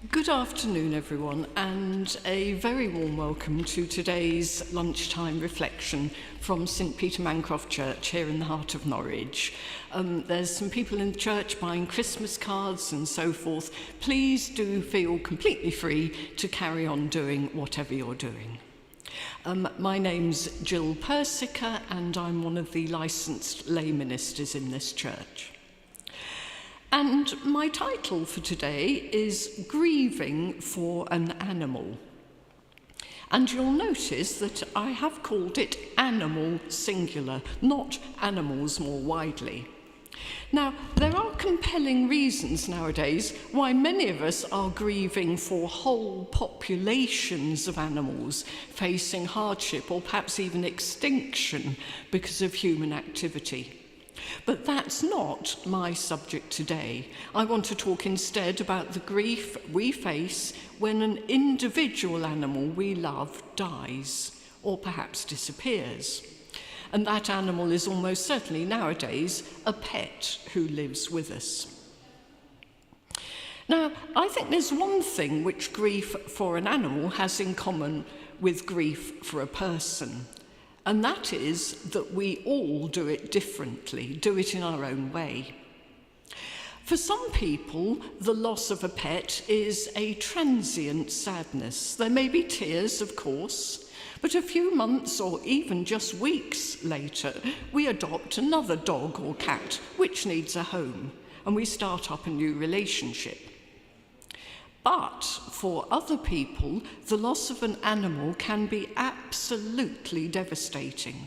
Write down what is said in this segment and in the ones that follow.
Good afternoon, everyone, and a very warm welcome to today's lunchtime reflection from St Peter Mancroft Church here in the heart of Norwich. There's some people in the church buying Christmas cards and so forth. Please do feel completely free to carry on doing whatever you're doing. My name's Gill Persicke, and I'm one of the licensed lay ministers in this church. And my title for today is Grieving for an Animal. And you'll notice that I have called it animal singular, not animals more widely. Now, there are compelling reasons nowadays why many of us are grieving for whole populations of animals facing hardship or perhaps even extinction because of human activity. But that's not my subject today. I want to talk instead about the grief we face when an individual animal we love dies or perhaps disappears. And that animal is almost certainly nowadays a pet who lives with us. Now, I think there's one thing which grief for an animal has in common with grief for a person. And that is that we all do it differently, do it in our own way. For some people, the loss of a pet is a transient sadness. There may be tears, of course, but a few months or even just weeks later, we adopt another dog or cat which needs a home, and we start up a new relationship. But for other people, the loss of an animal can be absolutely devastating.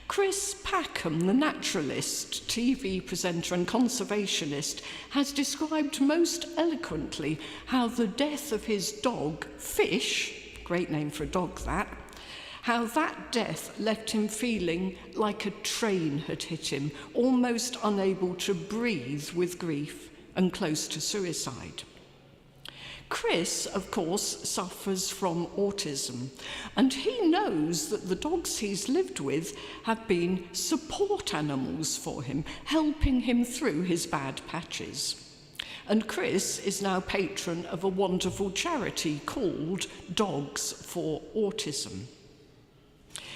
Chris Packham, the naturalist, TV presenter and conservationist, has described most eloquently how the death of his dog, Fish, great name for a dog that, how that death left him feeling like a train had hit him, almost unable to breathe with grief and close to suicide. Chris, of course, suffers from autism, and he knows that the dogs he's lived with have been support animals for him, helping him through his bad patches. And Chris is now patron of a wonderful charity called Dogs for Autism.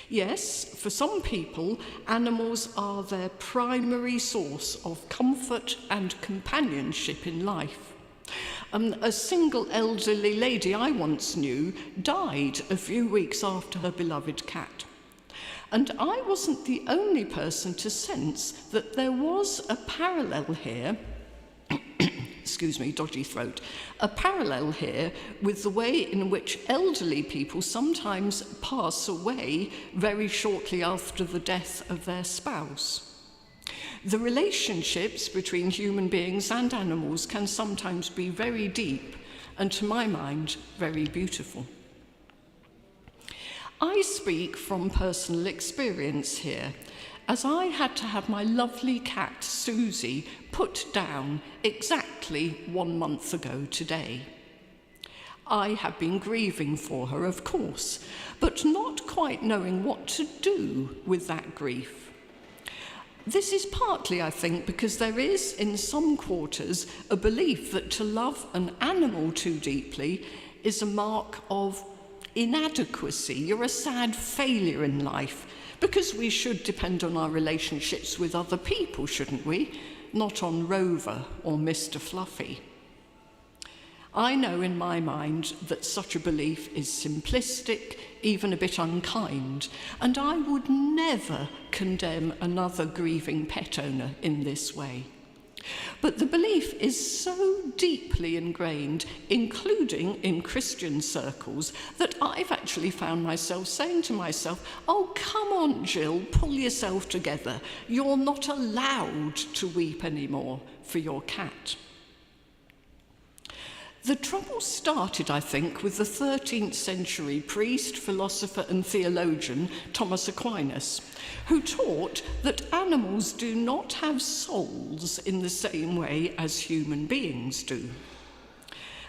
Yes, for some people, animals are their primary source of comfort and companionship in life. A single elderly lady I once knew died a few weeks after her beloved cat. And I wasn't the only person to sense that there was a parallel here, excuse me, dodgy throat, a parallel here with the way in which elderly people sometimes pass away very shortly after the death of their spouse. The relationships between human beings and animals can sometimes be very deep and, to my mind, very beautiful. I speak from personal experience here, as I had to have my lovely cat, Susie, put down exactly 1 month ago today. I have been grieving for her, of course, but not quite knowing what to do with that grief. This is partly, I think, because there is, in some quarters, a belief that to love an animal too deeply is a mark of inadequacy. You're a sad failure in life, because we should depend on our relationships with other people, shouldn't we? Not on Rover or Mr. Fluffy. I know in my mind that such a belief is simplistic, even a bit unkind, and I would never condemn another grieving pet owner in this way. But the belief is so deeply ingrained, including in Christian circles, that I've actually found myself saying to myself, oh, come on, Jill, pull yourself together. You're not allowed to weep anymore for your cat. The trouble started, I think, with the 13th century priest, philosopher and theologian Thomas Aquinas, who taught that animals do not have souls in the same way as human beings do.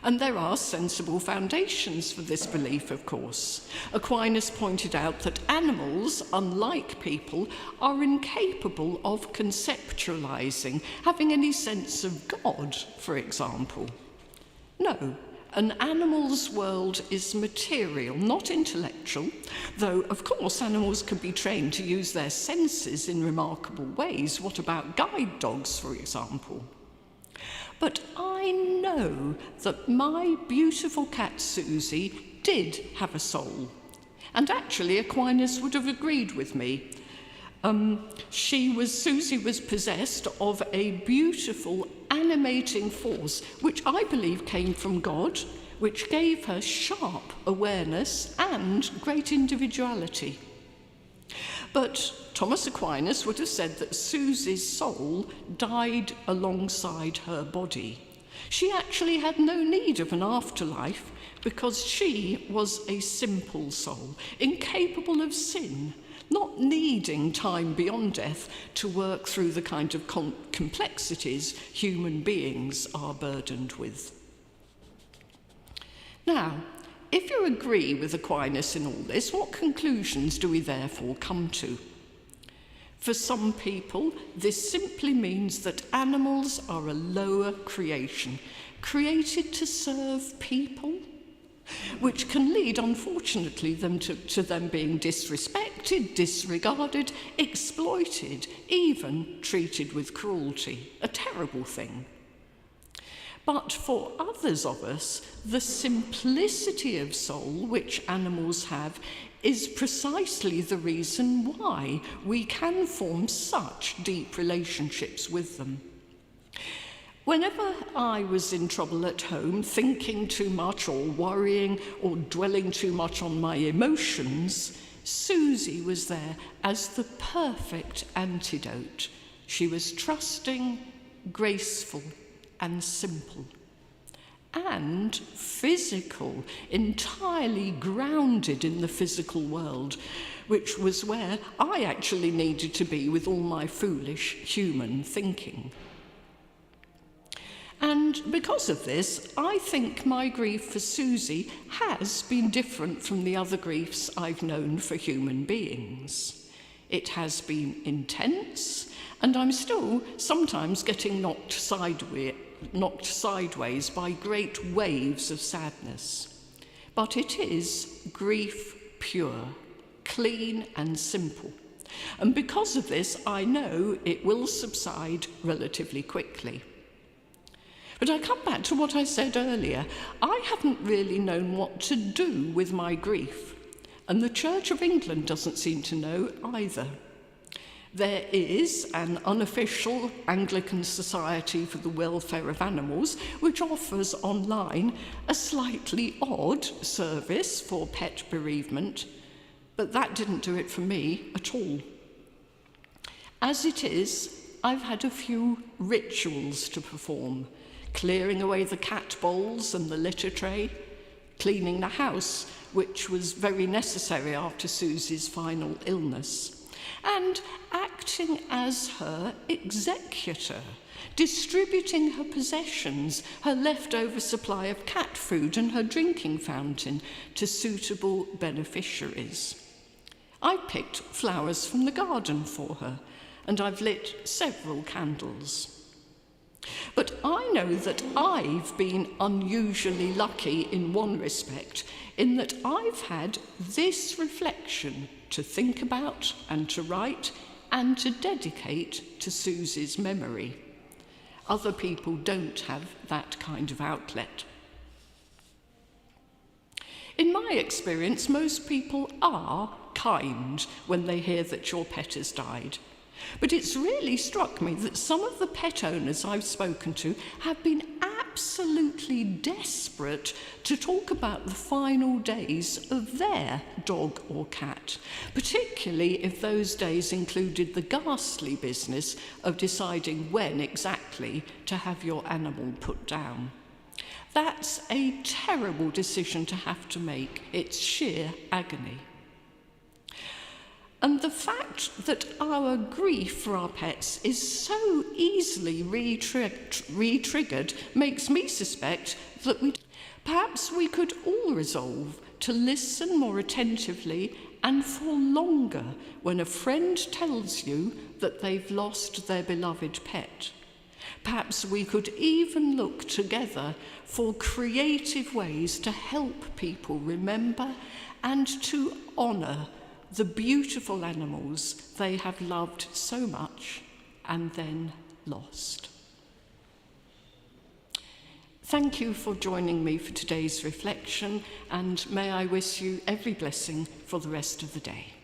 And there are sensible foundations for this belief, of course. Aquinas pointed out that animals, unlike people, are incapable of conceptualizing, having any sense of God, for example. No, an animal's world is material, not intellectual, though, of course, animals can be trained to use their senses in remarkable ways. What about guide dogs, for example? But I know that my beautiful cat Susie did have a soul. And actually, Aquinas would have agreed with me. Susie was possessed of a beautiful animating force, which I believe came from God, which gave her sharp awareness and great individuality. But Thomas Aquinas would have said that Susie's soul died alongside her body. She actually had no need of an afterlife because she was a simple soul, incapable of sin, not needing time beyond death to work through the kind of complexities human beings are burdened with. Now, if you agree with Aquinas in all this, what conclusions do we therefore come to? For some people, this simply means that animals are a lower creation, created to serve people, which can lead, unfortunately, to them being disrespected, disregarded, exploited, even treated with cruelty. A terrible thing. But for others of us, the simplicity of soul which animals have is precisely the reason why we can form such deep relationships with them. Whenever I was in trouble at home, thinking too much or worrying or dwelling too much on my emotions, Susie was there as the perfect antidote. She was trusting, graceful, and simple. And physical, entirely grounded in the physical world, which was where I actually needed to be with all my foolish human thinking. And because of this, I think my grief for Susie has been different from the other griefs I've known for human beings. It has been intense, and I'm still sometimes getting knocked sideways by great waves of sadness. But it is grief pure, clean and simple. And because of this, I know it will subside relatively quickly. But I come back to what I said earlier. I haven't really known what to do with my grief, and the Church of England doesn't seem to know either. There is an unofficial Anglican Society for the Welfare of Animals, which offers online a slightly odd service for pet bereavement, but that didn't do it for me at all. As it is, I've had a few rituals to perform, clearing away the cat bowls and the litter tray, cleaning the house, which was very necessary after Susie's final illness, and acting as her executor, distributing her possessions, her leftover supply of cat food and her drinking fountain to suitable beneficiaries. I picked flowers from the garden for her, and I've lit several candles. But I know that I've been unusually lucky in one respect, in that I've had this reflection to think about and to write and to dedicate to Susie's memory. Other people don't have that kind of outlet. In my experience, most people are kind when they hear that your pet has died. But it's really struck me that some of the pet owners I've spoken to have been absolutely desperate to talk about the final days of their dog or cat, particularly if those days included the ghastly business of deciding when exactly to have your animal put down. That's a terrible decision to have to make. It's sheer agony. And the fact that our grief for our pets is so easily re-triggered makes me suspect that perhaps we could all resolve to listen more attentively and for longer when a friend tells you that they've lost their beloved pet. Perhaps we could even look together for creative ways to help people remember and to honour the beautiful animals they have loved so much and then lost. Thank you for joining me for today's reflection, and may I wish you every blessing for the rest of the day.